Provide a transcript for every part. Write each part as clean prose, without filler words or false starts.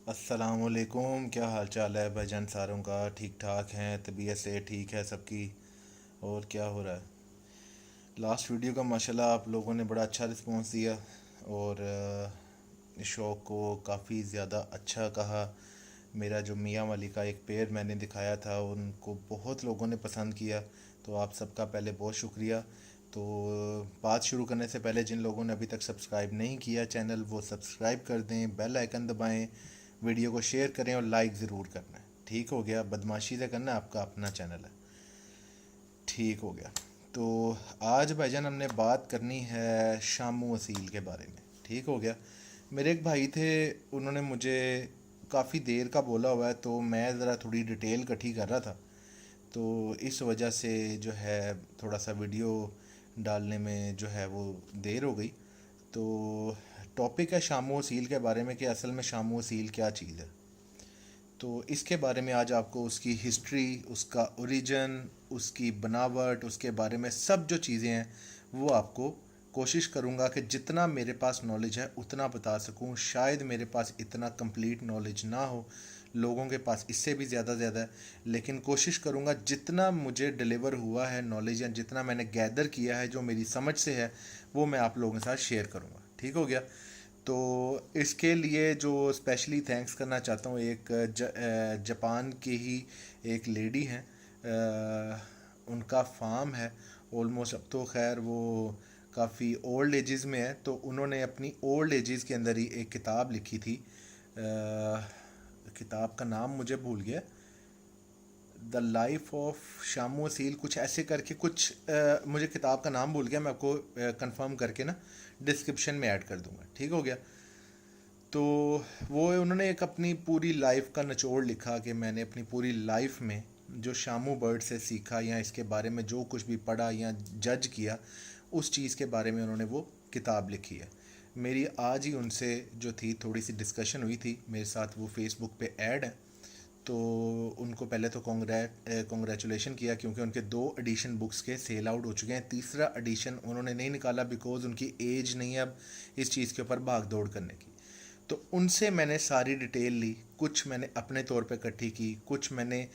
अस्सलामुअलैकुम। क्या हाल चाल है भाईजान सारों का? ठीक ठाक हैं? तबीयत से ठीक है सबकी? और क्या हो रहा है? लास्ट वीडियो का माशाल्लाह आप लोगों ने बड़ा अच्छा रिस्पांस दिया और इस शो को काफ़ी ज़्यादा अच्छा कहा। मेरा जो मियाँ वाली का एक पेयर मैंने दिखाया था उनको बहुत लोगों ने पसंद किया, तो आप सबका पहले बहुत शुक्रिया। तो बात शुरू करने से पहले जिन लोगों ने अभी तक सब्सक्राइब नहीं किया चैनल, वो सब्सक्राइब कर दें, बेल आइकन दबाएं, वीडियो को शेयर करें और लाइक ज़रूर करना है। ठीक हो गया? बदमाशी से करना है, आपका अपना चैनल है। ठीक हो गया। तो आज भाईजान हमने बात करनी है शामू असील के बारे में। ठीक हो गया। मेरे एक भाई थे, उन्होंने मुझे काफ़ी देर का बोला हुआ है, तो मैं ज़रा थोड़ी डिटेल इकट्ठी कर रहा था, तो इस वजह से जो है थोड़ा सा वीडियो डालने में जो है वो देर हो गई। तो टॉपिक है शामू असील के बारे में कि असल में शामू असील क्या चीज़ है। तो इसके बारे में आज आपको उसकी हिस्ट्री, उसका ओरिजिन, उसकी बनावट, उसके बारे में सब जो चीज़ें हैं वो आपको कोशिश करूँगा कि जितना मेरे पास नॉलेज है उतना बता सकूँ। शायद मेरे पास इतना कंप्लीट नॉलेज ना हो, लोगों के पास इससे भी ज़्यादा है, लेकिन कोशिश करूँगा जितना मुझे डिलीवर हुआ है नॉलेज या जितना मैंने गैदर किया है जो मेरी समझ से है वो मैं आप लोगों के साथ शेयर करूँगा। ठीक हो गया? तो इसके लिए जो स्पेशली थैंक्स करना चाहता हूँ, एक जापान की ही एक लेडी हैं, उनका फार्म है ऑलमोस्ट। अब तो खैर वो काफ़ी ओल्ड एजेस में है, तो उन्होंने अपनी ओल्ड एजेस के अंदर ही एक किताब लिखी थी। किताब का नाम मुझे भूल गया, the life of Shamu Aseel कुछ ऐसे करके कुछ, मुझे किताब का नाम भूल गया, मैं आपको कंफर्म करके ना डिस्क्रिप्शन में ऐड कर दूंगा। ठीक हो गया? तो वो उन्होंने एक अपनी पूरी लाइफ का निचोड़ लिखा कि मैंने अपनी पूरी लाइफ में जो शामू बर्ड से सीखा या इसके बारे में जो कुछ भी पढ़ा या जज किया, उस चीज़ के बारे में उन्होंने वो किताब लिखी है। मेरी आज ही उनसे जो थी थोड़ी सी डिस्कशन हुई थी, मेरे साथ वो फेसबुक पे ऐड है। तो उनको पहले तो कॉन्ग्रेचुलेशन किया, क्योंकि उनके 2 एडिशन बुक्स के सेल आउट हो चुके हैं। तीसरा एडिशन उन्होंने नहीं निकाला बिकॉज उनकी एज नहीं है अब इस चीज़ के ऊपर भाग दौड़ करने की। तो उनसे मैंने सारी डिटेल ली, कुछ मैंने अपने तौर पे इकट्ठी की, कुछ मैंने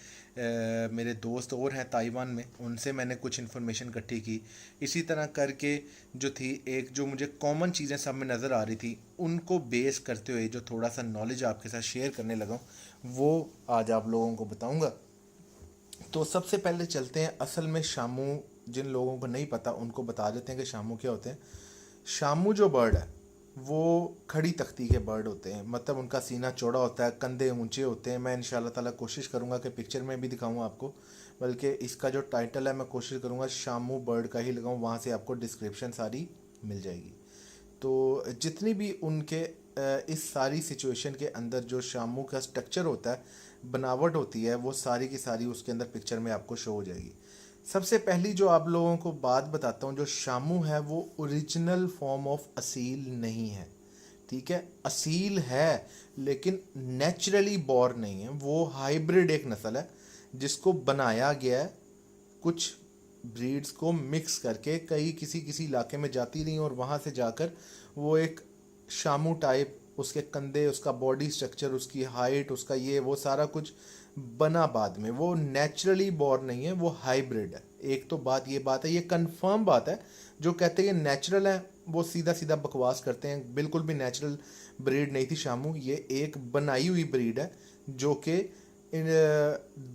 मेरे दोस्त और हैं ताइवान में, उनसे मैंने कुछ इन्फॉर्मेशन इकट्ठी की। इसी तरह करके जो थी एक जो मुझे कॉमन चीज़ें सब में नज़र आ रही थी, उनको बेस करते हुए जो थोड़ा सा नॉलेज आपके साथ शेयर करने लगा हूँ वो आज आप लोगों को बताऊँगा। तो सबसे पहले चलते हैं असल में शामू। जिन लोगों को नहीं पता उनको बता देते हैं कि शामू क्या होते हैं। शामू जो बर्ड है वो खड़ी तख्ती के बर्ड होते हैं, मतलब उनका सीना चौड़ा होता है, कंधे ऊंचे होते हैं। मैं इंशाल्लाह ताला कोशिश करूंगा कि पिक्चर में भी दिखाऊं आपको, बल्कि इसका जो टाइटल है मैं कोशिश करूंगा शामू बर्ड का ही लगाऊं, वहाँ से आपको डिस्क्रिप्शन सारी मिल जाएगी। तो जितनी भी उनके इस सारी सिचुएशन के अंदर जो शामू का स्ट्रक्चर होता है, बनावट होती है, वो सारी की सारी उसके अंदर पिक्चर में आपको शो हो जाएगी। सबसे पहली जो आप लोगों को बात बताता हूँ, जो शामू है वो ओरिजिनल फॉर्म ऑफ असील नहीं है। ठीक है? असील है लेकिन नेचुरली बॉर्न नहीं है, वो हाइब्रिड एक नस्ल है जिसको बनाया गया है कुछ ब्रीड्स को मिक्स करके। कई किसी किसी इलाके में जाती रही और वहाँ से जाकर वो एक शामू टाइप, उसके कंधे, उसका बॉडी स्ट्रक्चर, उसकी हाइट, उसका ये वो सारा कुछ बना बाद में। वो नेचुरली बॉर्न नहीं है, वो हाइब्रिड है। एक तो बात ये बात है, ये कंफर्म बात है। जो कहते हैं नेचुरल है वो सीधा सीधा बकवास करते हैं। बिल्कुल भी नेचुरल ब्रीड नहीं थी शामू, ये एक बनाई हुई ब्रीड है जो कि इन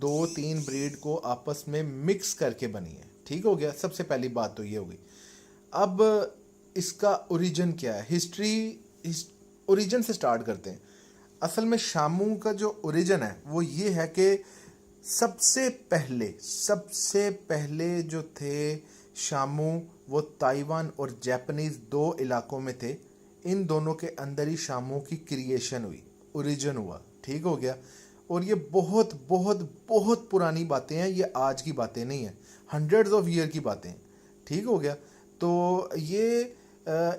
2-3 ब्रीड को आपस में मिक्स करके बनी है। ठीक हो गया? सबसे पहली बात तो ये हो गई। अब इसका ओरिजिन क्या है, हिस्ट्री, ओरिजिन से स्टार्ट करते हैं। असल में शामू का जो ओरिजिन है वो ये है कि सबसे पहले जो थे शामू, वो ताइवान और जापानीज 2 इलाकों में थे। इन दोनों के अंदर ही शामू की क्रिएशन हुई, ओरिजिन हुआ। ठीक हो गया? और ये बहुत बहुत बहुत पुरानी बातें हैं, ये आज की बातें नहीं हैं, हंड्रेड्स ऑफ ईयर की बातें हैं। ठीक हो गया? तो ये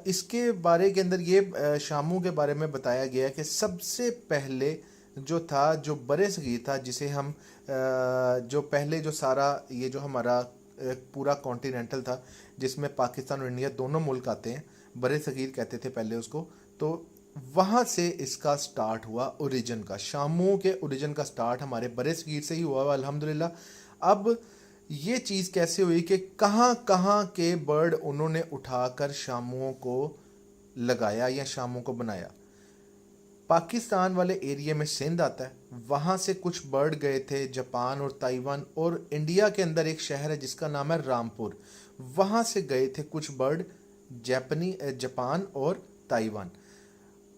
इसके बारे के अंदर ये शामू के बारे में बताया गया है कि सबसे पहले जो था, जो बरे सगीर था, जिसे हम जो पहले जो सारा ये जो हमारा पूरा कॉन्टिनेंटल था जिसमें पाकिस्तान और इंडिया दोनों मुल्क आते हैं, बरे सगीर कहते थे पहले उसको। तो वहाँ से इसका स्टार्ट हुआ ओरिजिन का, शामुओं के ओरिजिन का स्टार्ट हमारे बड़े सगीर से ही हुआ हुआ अल्हम्दुलिल्लाह। अब ये चीज़ कैसे हुई कि कहाँ कहाँ के बर्ड उन्होंने उठाकर शामुओं को लगाया या शामुओं को बनाया। पाकिस्तान वाले एरिया में सिंध आता है, वहाँ से कुछ बर्ड गए थे जापान और ताइवान, और इंडिया के अंदर एक शहर है जिसका नाम है रामपुर, वहाँ से गए थे कुछ बर्ड जापान और ताइवान।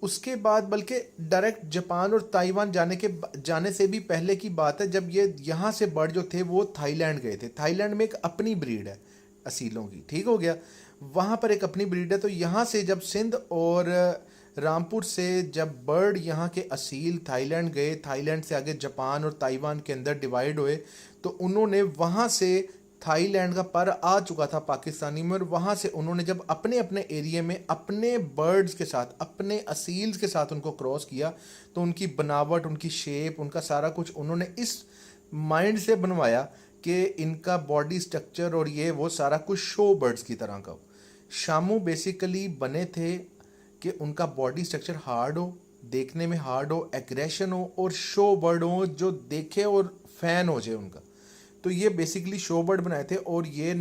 उसके बाद बल्कि डायरेक्ट जापान और ताइवान जाने से भी पहले की बात है, जब ये यहाँ से बर्ड जो थे वो थाईलैंड गए थे। थाईलैंड में एक अपनी ब्रीड है असीलों की, ठीक हो गया, वहाँ पर एक अपनी ब्रीड है। तो यहाँ से जब सिंध और रामपुर से जब बर्ड यहाँ के असील थाईलैंड गए, थाईलैंड से आगे जापान और ताइवान के अंदर डिवाइड हुए, तो उन्होंने वहाँ से थाईलैंड का पर आ चुका था पाकिस्तानी में, और वहाँ से उन्होंने जब अपने अपने एरिया में अपने बर्ड्स के साथ, अपने असील्स के साथ उनको क्रॉस किया, तो उनकी बनावट, उनकी शेप, उनका सारा कुछ उन्होंने इस माइंड से बनवाया कि इनका बॉडी स्ट्रक्चर और ये वो सारा कुछ शो बर्ड्स की तरह का हो। शामू बेसिकली बने थे कि उनका बॉडी स्ट्रक्चर हार्ड हो, देखने में हार्ड हो, एग्रेशन हो, और शो बर्ड हो जो देखे और फैन हो जाए उनका। तो ये बेसिकली शो बर्ड बनाए थे, और ये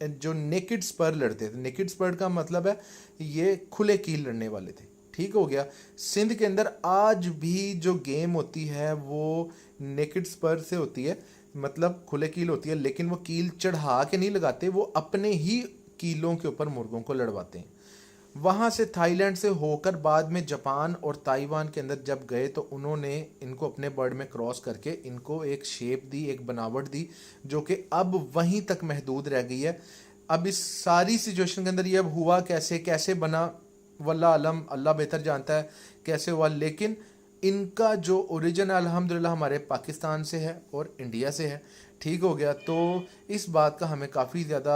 जो नेकेड स्पर लड़ते थे। नेकेड स्पर का मतलब है ये खुले कील लड़ने वाले थे, ठीक हो गया। सिंध के अंदर आज भी जो गेम होती है वो नेकेड स्पर से होती है, मतलब खुले कील होती है, लेकिन वो कील चढ़ा के नहीं लगाते, वो अपने ही कीलों के ऊपर मुर्गों को लड़वाते हैं। वहाँ से थाईलैंड से होकर बाद में जापान और ताइवान के अंदर जब गए, तो उन्होंने इनको अपने बर्ड में क्रॉस करके इनको एक शेप दी, एक बनावट दी, जो कि अब वहीं तक महदूद रह गई है। अब इस सारी सिचुएशन के अंदर ये अब हुआ कैसे, कैसे बना, वल्लाह आलम, अल्लाह बेहतर जानता है कैसे हुआ, लेकिन इनका जो ओरिजिन अल्हम्दुलिल्लाह हमारे पाकिस्तान से है और इंडिया से है, ठीक हो गया। तो इस बात का हमें काफ़ी ज़्यादा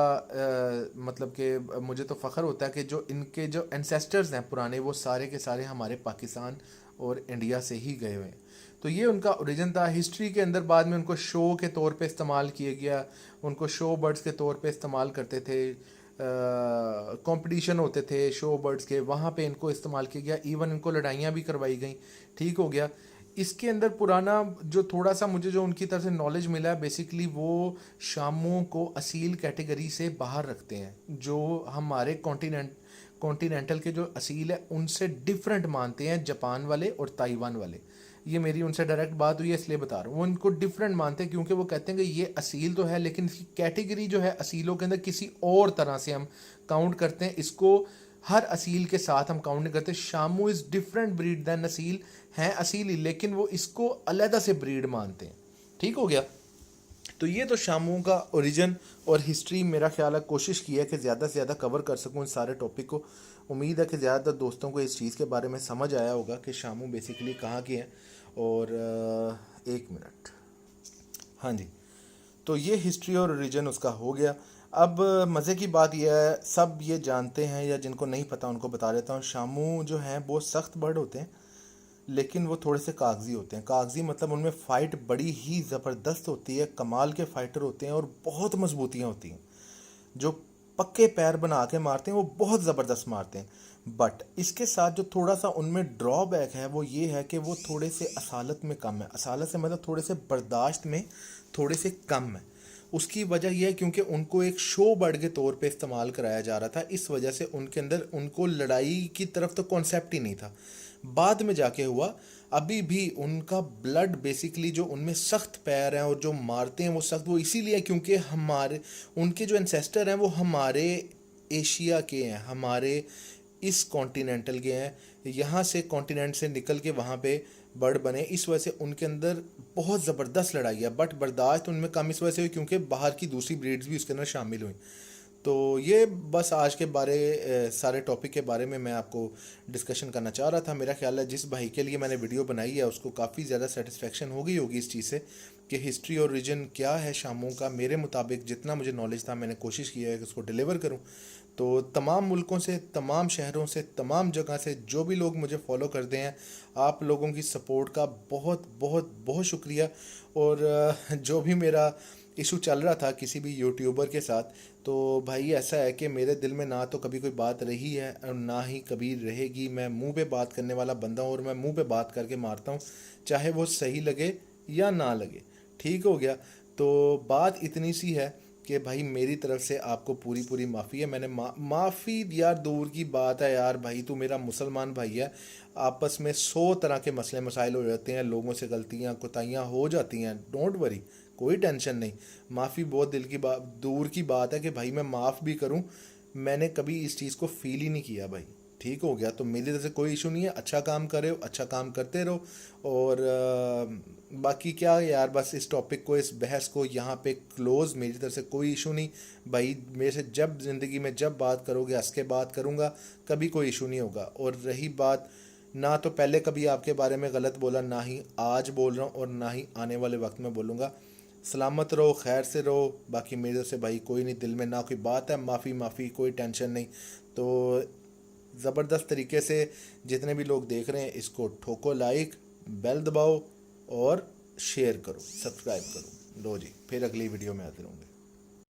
मतलब कि मुझे तो फ़ख्र होता है कि जो इनके जो एंसेस्टर्स हैं पुराने, वो सारे के सारे हमारे पाकिस्तान और इंडिया से ही गए हुए हैं। तो ये उनका ओरिजिन था। हिस्ट्री के अंदर बाद में उनको शो के तौर पे इस्तेमाल किया गया, उनको शो बर्ड्स के तौर पे इस्तेमाल करते थे, कंपटीशन होते थे शो बर्ड्स के, वहाँ पे इनको इस्तेमाल किया गया, इवन इनको लड़ाइयाँ भी करवाई गई, ठीक हो गया। इसके अंदर पुराना जो थोड़ा सा मुझे जो उनकी तरफ से नॉलेज मिला है, बेसिकली वो शामुओं को असील कैटेगरी से बाहर रखते हैं, जो हमारे कॉन्टिनेंटल के जो असील है उनसे डिफरेंट मानते हैं जापान वाले और ताइवान वाले। ये मेरी उनसे डायरेक्ट बात हुई है इसलिए बता रहा हूँ, वो इनको डिफरेंट मानते हैं, क्योंकि वो कहते हैं कि ये असील तो है लेकिन इसकी कैटेगरी जो है असीलों के अंदर किसी और तरह से हम काउंट करते हैं इसको, हर असील के साथ हम काउंट नहीं करते। Shamo is different breed than Aseel, हैं असील ही लेकिन वो इसको अलहदा से ब्रीड मानते हैं, ठीक हो गया। तो ये तो शामुओं का ओरिजिन और हिस्ट्री, मेरा ख्याल है कोशिश की है कि ज़्यादा से ज़्यादा कवर कर सकूँ इस सारे टॉपिक को। उम्मीद है कि ज़्यादातर दोस्तों को इस चीज़ के बारे में समझ आया होगा कि शामू बेसिकली कहाँ के हैं। और एक मिनट, हाँ जी, तो ये हिस्ट्री और ओरिजिन उसका हो गया। अब मज़े की बात यह है, सब ये जानते हैं या जिनको नहीं पता उनको बता देता हूँ, शामू जो हैं बहुत सख्त बर्ड होते हैं, लेकिन वो थोड़े से कागजी होते हैं। कागजी मतलब उनमें फ़ाइट बड़ी ही ज़बरदस्त होती है, कमाल के फाइटर होते हैं और बहुत मजबूतियाँ होती हैं। जो पक्के पैर बना के मारते हैं वो बहुत ज़बरदस्त मारते हैं। बट इसके साथ जो थोड़ा सा उनमें ड्रॉबैक है वो ये है कि वो थोड़े से असालत में कम है। असालत से मतलब थोड़े से बर्दाश्त में थोड़े से कम है। उसकी वजह यह है क्योंकि उनको एक शो बर्ड के तौर पे इस्तेमाल कराया जा रहा था, इस वजह से उनके अंदर उनको लड़ाई की तरफ तो कॉन्सेप्ट ही नहीं था। बाद में जाके हुआ, अभी भी उनका ब्लड बेसिकली जो उनमें सख्त पैर हैं और जो मारते हैं वो सख्त, वो इसीलिए क्योंकि हमारे उनके जो एंसेस्टर हैं वो हमारे एशिया के हैं, हमारे इस कॉन्टिनेंटल के हैं, यहाँ से कॉन्टिनेंट से निकल के वहाँ पे बर्ड बने, इस वजह से उनके अंदर बहुत ज़बरदस्त लड़ाई है। बट बर्दाश्त उनमें कम इस वजह से हुई क्योंकि बाहर की दूसरी ब्रीड्स भी उसके अंदर शामिल हुई। तो ये बस आज के सारे टॉपिक के बारे में मैं आपको डिस्कशन करना चाह रहा था। मेरा ख्याल है जिस भाई के लिए मैंने वीडियो बनाई है उसको काफ़ी ज़्यादा सेटिस्फेक्शन हो गई होगी इस चीज़ से कि हिस्ट्री और रीजन क्या है शामों का। मेरे मुताबिक जितना मुझे नॉलेज था मैंने कोशिश की है कि उसको डिलीवर करूं। तो तमाम मुल्कों से, तमाम शहरों से, तमाम जगह से जो भी लोग मुझे फॉलो करते हैं, आप लोगों की सपोर्ट का बहुत बहुत बहुत शुक्रिया। और जो भी मेरा इशू चल रहा था किसी भी यूट्यूबर के साथ, तो भाई ऐसा है कि मेरे दिल में ना तो कभी कोई बात रही है और ना ही कभी रहेगी। मैं मुंह पे बात करने वाला बंदा हूँ और मैं मुंह पे बात करके मारता हूँ, चाहे वो सही लगे या ना लगे। ठीक हो गया। तो बात इतनी सी है कि भाई मेरी तरफ से आपको पूरी पूरी माफ़ी है। मैंने माफ़ी यार दूर की बात है यार, भाई तू मेरा मुसलमान भाई है। आपस में 100 तरह के मसले मसाइल हो जाते हैं, लोगों से गलतियाँ कोताहियाँ हो जाती हैं, डोंट वरी, कोई टेंशन नहीं। माफ़ी बहुत दिल की बात, दूर की बात है कि भाई मैं माफ़ भी करूं, मैंने कभी इस चीज़ को फील ही नहीं किया भाई। ठीक हो गया। तो मेरी तरफ से कोई इशू नहीं है, अच्छा काम कर रहे हो, अच्छा काम करते रहो। और बाकी क्या यार, बस इस टॉपिक को, इस बहस को यहाँ पे क्लोज़। मेरी तरफ से कोई इशू नहीं भाई, मेरे से जब ज़िंदगी में जब बात करोगे हंस के बात करूँगा, कभी कोई इशू नहीं होगा। और रही बात, ना तो पहले कभी आपके बारे में गलत बोला, ना ही आज बोल रहा हूँ और ना ही आने वाले वक्त में बोलूँगा। सलामत रहो, खैर से रहो। बाकी मेरे तरफ से भाई कोई नहीं, दिल में ना कोई बात है, माफ़ी माफ़ी, कोई टेंशन नहीं। तो ज़बरदस्त तरीके से जितने भी लोग देख रहे हैं इसको ठोको लाइक, बेल दबाओ और शेयर करो, सब्सक्राइब करो। लो जी, फिर अगली वीडियो में हाजिर होंगे।